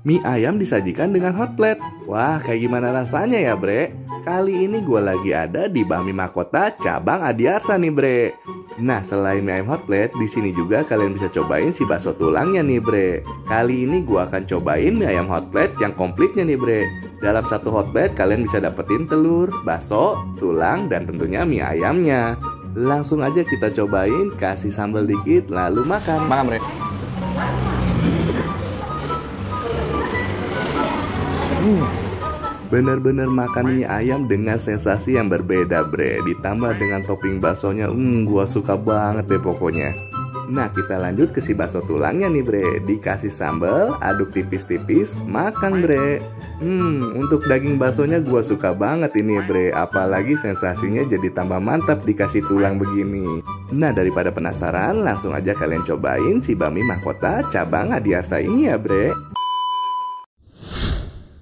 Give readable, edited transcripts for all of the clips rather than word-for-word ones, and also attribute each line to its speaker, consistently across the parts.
Speaker 1: Mie ayam disajikan dengan hot plate. Wah, kayak gimana rasanya ya, Bre? Kali ini gue lagi ada di Bami Makota cabang Adiarsa nih, Bre. Nah, selain mie ayam hot plate, di sini juga kalian bisa cobain si bakso tulangnya nih, Bre. Kali ini gue akan cobain mie ayam hot plate yang komplitnya nih, Bre. Dalam satu hot plate kalian bisa dapetin telur, bakso, tulang, dan tentunya mie ayamnya. Langsung aja kita cobain, kasih sambal dikit, lalu makan.
Speaker 2: Makan, Bre.
Speaker 1: Bener-bener makan mie ayam dengan sensasi yang berbeda, Bre. Ditambah dengan topping baksonya, gua suka banget deh pokoknya. Nah, kita lanjut ke si bakso tulangnya nih, Bre. Dikasih sambal, aduk tipis-tipis, makan, Bre. Untuk daging baksonya gua suka banget ini, Bre. Apalagi sensasinya jadi tambah mantap dikasih tulang begini. Nah, daripada penasaran, langsung aja kalian cobain si Bami Makota cabang Adiarsa ini ya, Bre.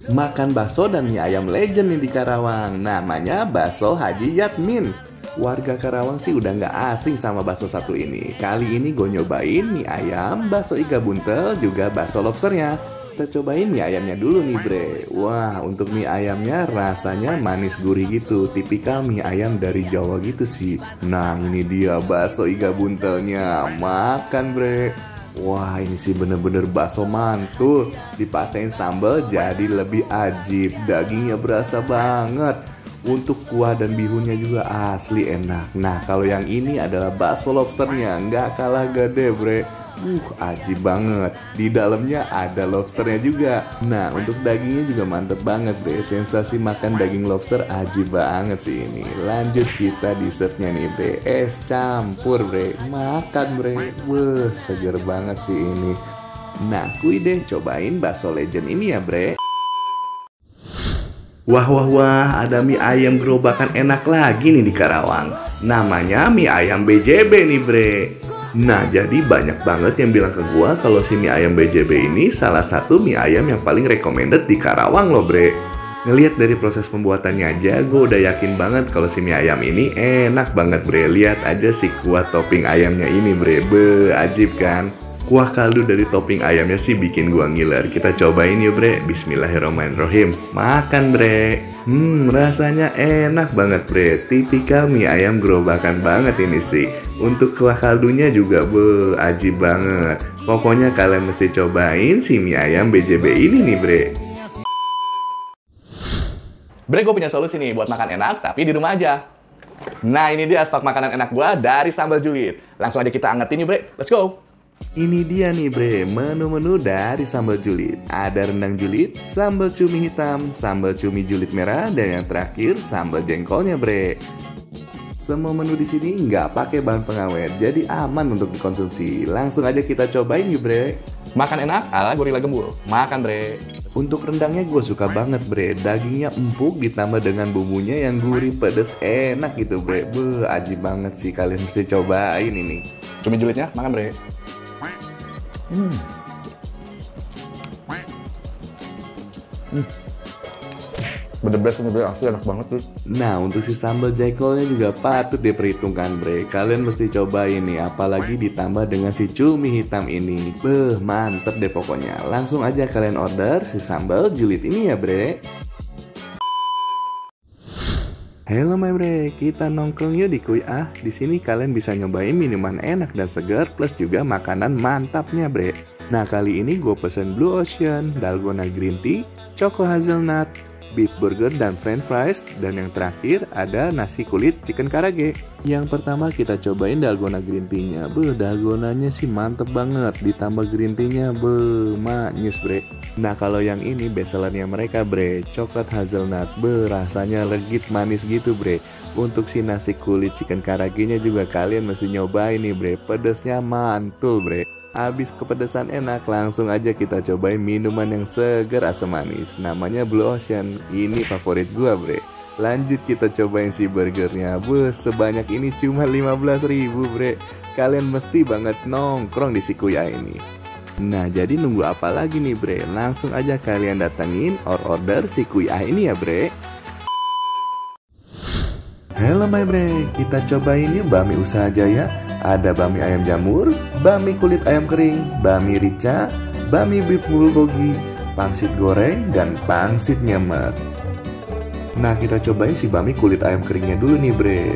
Speaker 1: Makan bakso dan mie ayam legend nih di Karawang. Namanya bakso Haji Yatmin. Warga Karawang sih udah nggak asing sama bakso satu ini. Kali ini gue nyobain mie ayam, bakso iga buntel, juga bakso lobsternya. Kita cobain mie ayamnya dulu nih, Bre. Wah, untuk mie ayamnya rasanya manis gurih gitu. Tipikal mie ayam dari Jawa gitu sih. Nah, ini dia bakso iga buntelnya. Makan, Bre. Wah, ini sih bener-bener bakso mantul. Dipakein sambal jadi lebih ajib. Dagingnya berasa banget. Untuk kuah dan bihunnya juga asli enak. Nah, kalau yang ini adalah bakso lobsternya. Nggak kalah gede, Bre. Ajib banget. Di dalamnya ada lobsternya juga. Nah, untuk dagingnya juga mantep banget, Bre. Sensasi makan daging lobster ajib banget sih ini. Lanjut kita dessertnya nih, Bre. Es campur, Bre. Makan, Bre. Wah, seger banget sih ini. Nah, kuy deh cobain bakso legend ini ya, Bre. Wah, ada mie ayam gerobakan enak lagi nih di Karawang. Namanya mie ayam BJB nih, Bre. Nah, jadi banyak banget yang bilang ke gua kalau si mie ayam BJB ini salah satu mie ayam yang paling recommended di Karawang loh, Bre. Ngelihat dari proses pembuatannya aja, gue udah yakin banget kalau si mie ayam ini enak banget, Bre. Lihat aja si kuah topping ayamnya ini, Bre. Ajib kan? Kuah kaldu dari topping ayamnya sih bikin gua ngiler. Kita cobain yuk, Bre. Bismillahirrahmanirrahim. Makan, Bre. Rasanya enak banget, Bre. Tipikal mie ayam gerobakan banget ini sih. Untuk kuah kaldunya juga ajib banget. Pokoknya kalian mesti cobain si mie ayam BJB ini nih, Bre.
Speaker 2: Bre, gue punya solusi nih buat makan enak tapi di rumah aja. Nah, ini dia stok makanan enak gua dari Sambal Julid. Langsung aja kita angetin nih, Bre. Let's go.
Speaker 1: Ini dia nih, Bre, menu-menu dari Sambal Julid. Ada rendang julid, sambal cumi hitam, sambal cumi julid merah, dan yang terakhir sambal jengkolnya, Bre. Semua menu di sini nggak pakai bahan pengawet, jadi aman untuk dikonsumsi. Langsung aja kita cobain yuk, Bre.
Speaker 2: Makan enak ala gorila gembul. Makan, Bre.
Speaker 1: Untuk rendangnya gue suka banget, Bre. Dagingnya empuk ditambah dengan bumbunya yang gurih, pedes, enak gitu, Bre. Ajib banget sih, kalian mesti cobain ini.
Speaker 2: Cumi julidnya, makan, Bre. The best ini, Bre. Asli enak banget sih.
Speaker 1: Nah, untuk si sambal jengkolnya juga patut diperhitungkan, Bre. Kalian mesti cobain nih, apalagi ditambah dengan si cumi hitam ini. Mantep deh pokoknya. Langsung aja kalian order si sambal julid ini ya, Bre. Halo my Bre, kita nongkrong yuk di Kuy Ah. Di sini kalian bisa nyobain minuman enak dan segar plus juga makanan mantapnya, Bre. Nah, kali ini gue pesen Blue Ocean, Dalgona Green Tea, Choco Hazelnut, beef burger dan french fries, dan yang terakhir ada nasi kulit chicken karage. Yang pertama kita cobain dalgona green tea-nya. Dalgonanya sih mantep banget, ditambah green tea-nya maknyus, Bre. Nah, kalau yang ini bestsellernya mereka, Bre, coklat hazelnut. Rasanya legit manis gitu, Bre. Untuk si nasi kulit chicken karage-nya juga kalian mesti nyobain nih, Bre. Pedesnya mantul, Bre. Habis kepedesan enak, langsung aja kita cobain minuman yang seger asam manis. Namanya Blue Ocean. Ini favorit gua, Bre. Lanjut kita cobain si burgernya. Sebanyak ini cuma 15.000, Bre. Kalian mesti banget nongkrong di si Kuy Ah ini. Nah, jadi nunggu apa lagi nih, Bre? Langsung aja kalian datengin order si Kuy Ah ini ya, Bre. Halo my Bre, kita cobain yuk Bami Usaha Jaya. Ada bami ayam jamur, bami kulit ayam kering, bami rica, bami beef bulgogi, pangsit goreng, dan pangsit nyemek. Nah, kita cobain si bami kulit ayam keringnya dulu nih bre.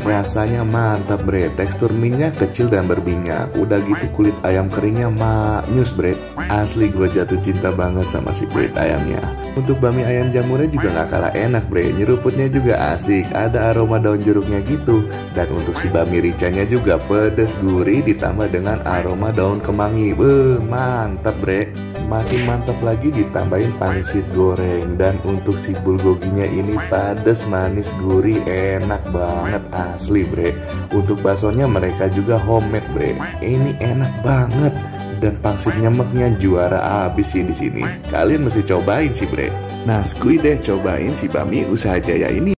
Speaker 1: Rasanya mantap bre. Tekstur mie-nya kecil dan berminyak. Udah gitu kulit ayam keringnya maknyus bre. Asli gue jatuh cinta banget sama si kulit ayamnya. Untuk bami ayam jamurnya juga gak kalah enak bre. Nyeruputnya juga asik. Ada aroma daun jeruknya gitu. Dan untuk si bami ricanya juga pedes gurih ditambah dengan aroma daun kemangi. Mantap bre. Makin mantap lagi ditambahin pangsit goreng. Dan untuk si bulgoginya ini pedes, manis, gurih, enak banget asli bre. Untuk baksonya mereka juga homemade bre. Ini enak banget. Dan pangsit nyemeknya juara abis sih di sini. Kalian mesti cobain sih bre. Nah, skuy deh cobain si bami usaha jaya ini.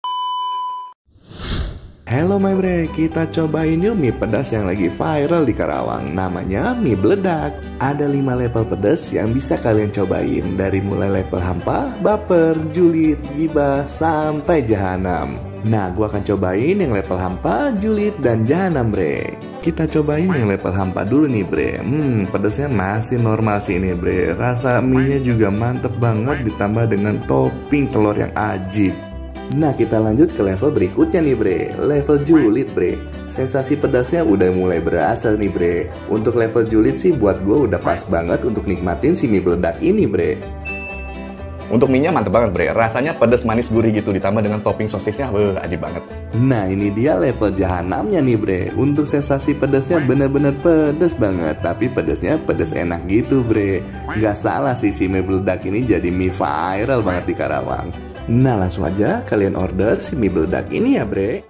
Speaker 1: Halo my bre, kita cobain yuk mie pedas yang lagi viral di Karawang. Namanya mie beledak. Ada 5 level pedas yang bisa kalian cobain. Dari mulai level hampa, baper, julid, gibah, sampai jahanam. Nah, gua akan cobain yang level hampa, julid, dan jahanam bre. Kita cobain yang level hampa dulu nih bre. Pedasnya masih normal sih ini bre. Rasa mie-nya juga mantep banget ditambah dengan topping telur yang ajib. Nah, kita lanjut ke level berikutnya nih bre. Level julid bre. Sensasi pedasnya udah mulai berasa nih bre. Untuk level julid sih buat gue udah pas banget untuk nikmatin si mie beledak ini bre.
Speaker 2: Untuk mie-nya mantep banget bre. Rasanya pedas manis gurih gitu ditambah dengan topping sosisnya ajib banget.
Speaker 1: Nah, ini dia level jahanamnya nih bre. Untuk sensasi pedasnya bener-bener pedas banget. Tapi pedasnya pedas enak gitu bre. Gak salah sih si mie beledak ini jadi mie viral banget di Karawang. Nah, langsung aja kalian order si mie beledak ini ya bre.